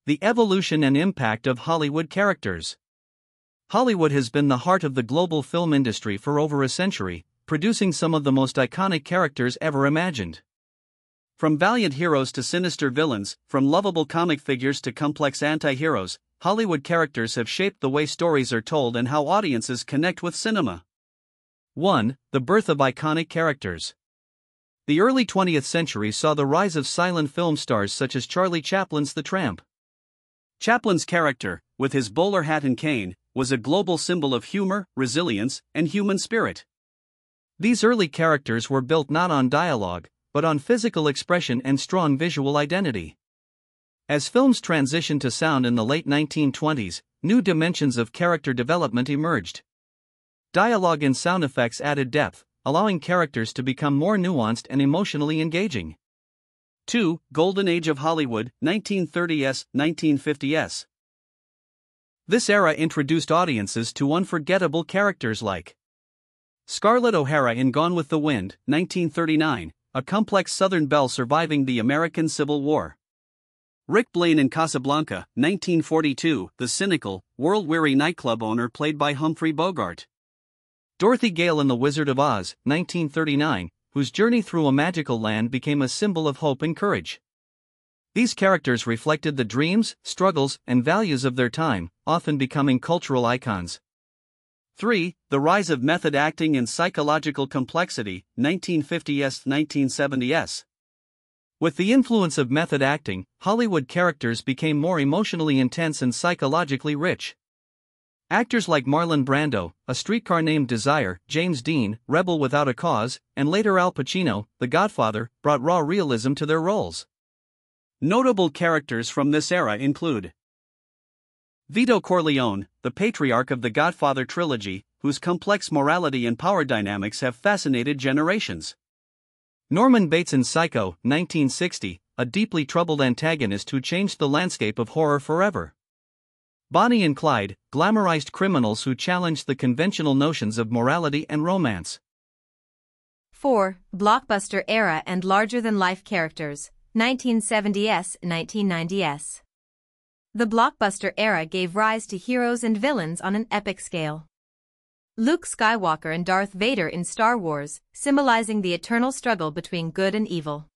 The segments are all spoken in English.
The evolution and impact of Hollywood characters. Hollywood has been the heart of the global film industry for over a century, producing some of the most iconic characters ever imagined. From valiant heroes to sinister villains, from lovable comic figures to complex anti-heroes, Hollywood characters have shaped the way stories are told and how audiences connect with cinema. 1. The birth of iconic characters. The early 20th century saw the rise of silent film stars such as Charlie Chaplin's The Tramp. Chaplin's character, with his bowler hat and cane, was a global symbol of humor, resilience, and human spirit. These early characters were built not on dialogue, but on physical expression and strong visual identity. As films transitioned to sound in the late 1920s, new dimensions of character development emerged. Dialogue and sound effects added depth, allowing characters to become more nuanced and emotionally engaging. 2. Golden Age of Hollywood, 1930s, 1950s. This era introduced audiences to unforgettable characters like Scarlett O'Hara in Gone with the Wind, 1939, a complex Southern belle surviving the American Civil War. Rick Blaine in Casablanca, 1942, the cynical, world-weary nightclub owner played by Humphrey Bogart. Dorothy Gale in The Wizard of Oz, 1939, whose journey through a magical land became a symbol of hope and courage. These characters reflected the dreams, struggles, and values of their time, often becoming cultural icons. 3. The rise of method acting and psychological complexity, 1950s-1970s. With the influence of method acting, Hollywood characters became more emotionally intense and psychologically rich. Actors like Marlon Brando, A Streetcar Named Desire, James Dean, Rebel Without a Cause, and later Al Pacino, The Godfather, brought raw realism to their roles. Notable characters from this era include Vito Corleone, the patriarch of the Godfather trilogy, whose complex morality and power dynamics have fascinated generations. Norman Bates in Psycho, 1960, a deeply troubled antagonist who changed the landscape of horror forever. Bonnie and Clyde, glamorized criminals who challenged the conventional notions of morality and romance. 4. Blockbuster era and larger-than-life characters, 1970s, 1990s. The blockbuster era gave rise to heroes and villains on an epic scale. Luke Skywalker and Darth Vader in Star Wars, symbolizing the eternal struggle between good and evil.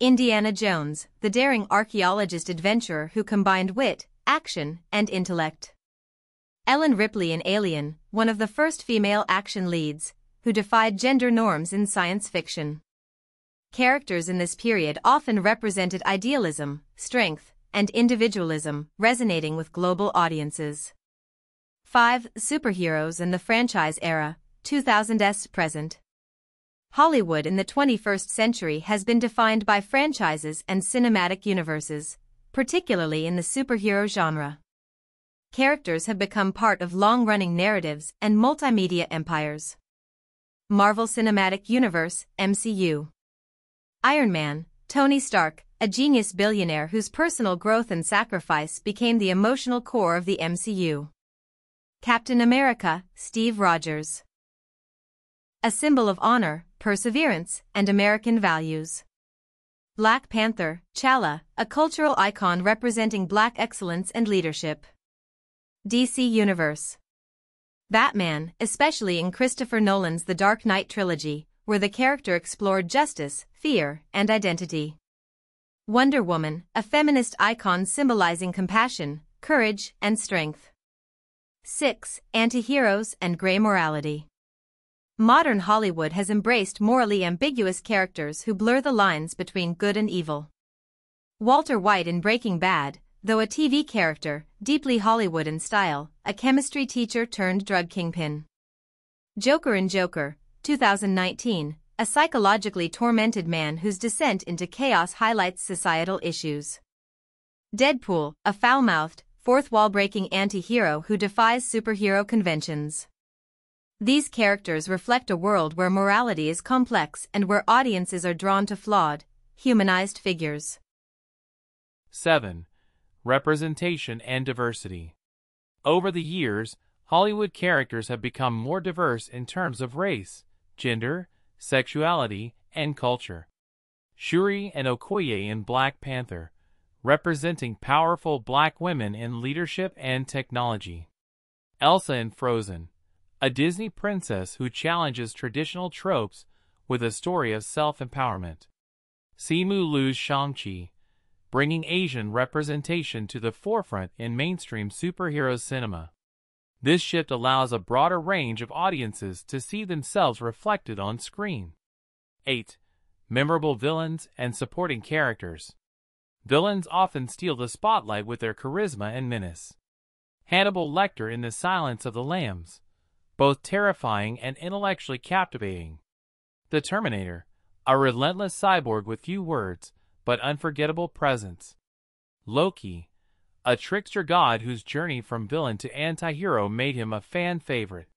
Indiana Jones, the daring archaeologist-adventurer who combined wit, action, and intellect. Ellen Ripley in Alien, one of the first female action leads, who defied gender norms in science fiction. Characters in this period often represented idealism, strength, and individualism, resonating with global audiences. 5. Superheroes in the franchise era, 2000s present. Hollywood in the 21st century has been defined by franchises and cinematic universes, particularly in the superhero genre. Characters have become part of long-running narratives and multimedia empires. Marvel Cinematic Universe, MCU. Iron Man, Tony Stark, a genius billionaire whose personal growth and sacrifice became the emotional core of the MCU. Captain America, Steve Rogers. A symbol of honor, perseverance, and American values. Black Panther, T'Challa, a cultural icon representing Black excellence and leadership. DC Universe. Batman, especially in Christopher Nolan's The Dark Knight trilogy, where the character explored justice, fear, and identity. Wonder Woman, a feminist icon symbolizing compassion, courage, and strength. 6. Anti-heroes and gray morality. Modern Hollywood has embraced morally ambiguous characters who blur the lines between good and evil. Walter White in Breaking Bad, though a TV character, deeply Hollywood in style, a chemistry teacher turned drug kingpin. Joker in Joker, 2019, a psychologically tormented man whose descent into chaos highlights societal issues. Deadpool, a foul-mouthed, fourth-wall-breaking anti-hero who defies superhero conventions. These characters reflect a world where morality is complex and where audiences are drawn to flawed, humanized figures. 7. Representation and diversity. Over the years, Hollywood characters have become more diverse in terms of race, gender, sexuality, and culture. Shuri and Okoye in Black Panther, representing powerful black women in leadership and technology. Elsa in Frozen, a Disney princess who challenges traditional tropes with a story of self-empowerment. Simu Liu's Shang-Chi, bringing Asian representation to the forefront in mainstream superhero cinema. This shift allows a broader range of audiences to see themselves reflected on screen. 8. Memorable villains and supporting characters. Villains often steal the spotlight with their charisma and menace. Hannibal Lecter in The Silence of the Lambs, both terrifying and intellectually captivating. The Terminator, a relentless cyborg with few words, but unforgettable presence. Loki, a trickster god whose journey from villain to anti-hero made him a fan favorite.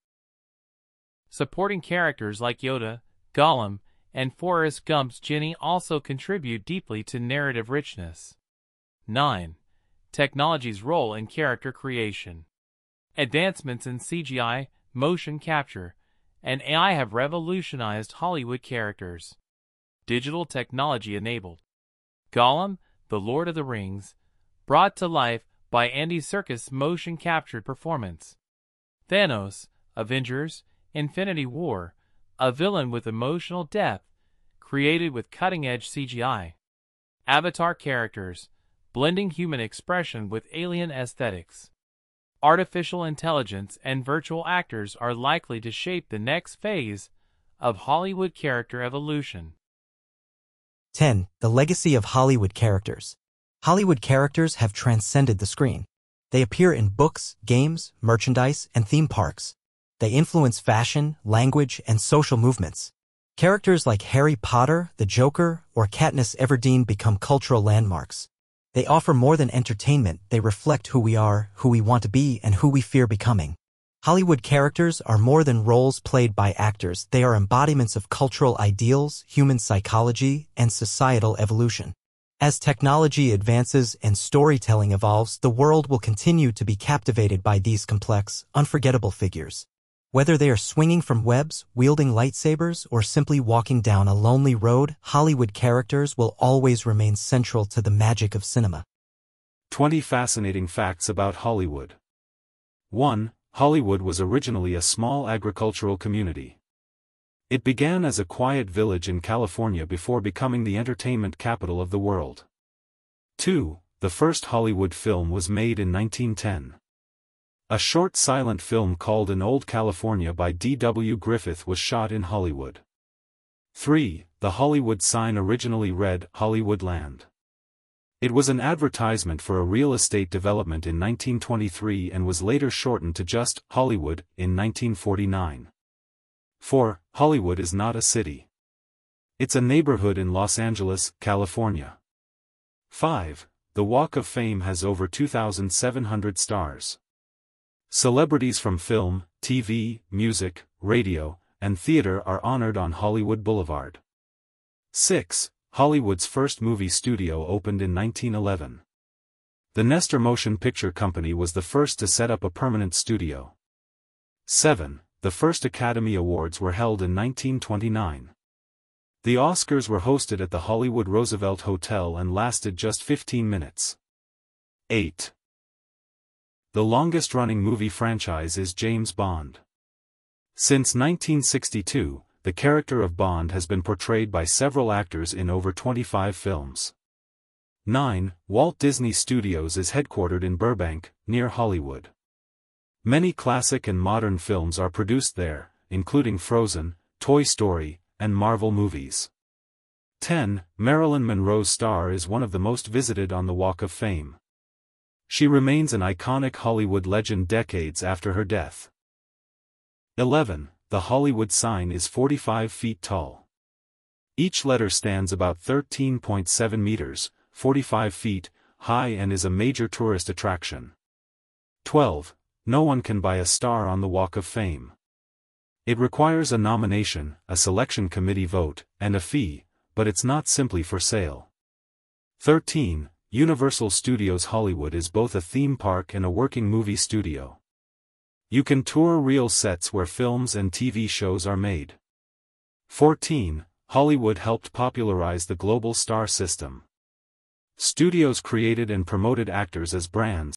Supporting characters like Yoda, Gollum, and Forrest Gump's Ginny also contribute deeply to narrative richness. 9. Technology's role in character creation. Advancements in CGI, motion capture, and AI have revolutionized Hollywood characters. Digital technology enabled. Gollum, The Lord of the Rings, brought to life by Andy Serkis' motion-captured performance. Thanos, Avengers, Infinity War, a villain with emotional depth, created with cutting-edge CGI. Avatar characters, blending human expression with alien aesthetics. Artificial intelligence and virtual actors are likely to shape the next phase of Hollywood character evolution. 10. The legacy of Hollywood characters. Hollywood characters have transcended the screen. They appear in books, games, merchandise, and theme parks. They influence fashion, language, and social movements. Characters like Harry Potter, the Joker, or Katniss Everdeen become cultural landmarks. They offer more than entertainment, they reflect who we are, who we want to be, and who we fear becoming. Hollywood characters are more than roles played by actors, they are embodiments of cultural ideals, human psychology, and societal evolution. As technology advances and storytelling evolves, the world will continue to be captivated by these complex, unforgettable figures. Whether they are swinging from webs, wielding lightsabers, or simply walking down a lonely road, Hollywood characters will always remain central to the magic of cinema. 20 fascinating facts about Hollywood. 1. Hollywood was originally a small agricultural community. It began as a quiet village in California before becoming the entertainment capital of the world. 2. The first Hollywood film was made in 1910. A short silent film called An Old California by D.W. Griffith was shot in Hollywood. 3. The Hollywood sign originally read Hollywoodland. It was an advertisement for a real estate development in 1923 and was later shortened to just Hollywood in 1949. 4. Hollywood is not a city. It's a neighborhood in Los Angeles, California. 5. The Walk of Fame has over 2,700 stars. Celebrities from film, TV, music, radio, and theater are honored on Hollywood Boulevard. 6. Hollywood's first movie studio opened in 1911. The Nestor Motion Picture Company was the first to set up a permanent studio. 7. The first Academy Awards were held in 1929. The Oscars were hosted at the Hollywood Roosevelt Hotel and lasted just 15 minutes. 8. The longest-running movie franchise is James Bond. Since 1962, the character of Bond has been portrayed by several actors in over 25 films. 9. Walt Disney Studios is headquartered in Burbank, near Hollywood. Many classic and modern films are produced there, including Frozen, Toy Story, and Marvel movies. 10. Marilyn Monroe's star is one of the most visited on the Walk of Fame. She remains an iconic Hollywood legend decades after her death. 11. The Hollywood sign is 45 feet tall. Each letter stands about 13.7 meters, 45 feet, high and is a major tourist attraction. 12. No one can buy a star on the Walk of Fame. It requires a nomination, a selection committee vote, and a fee, but it's not simply for sale. 13. Universal Studios Hollywood is both a theme park and a working movie studio. You can tour real sets where films and TV shows are made. 14. Hollywood helped popularize the global star system. Studios created and promoted actors as brands.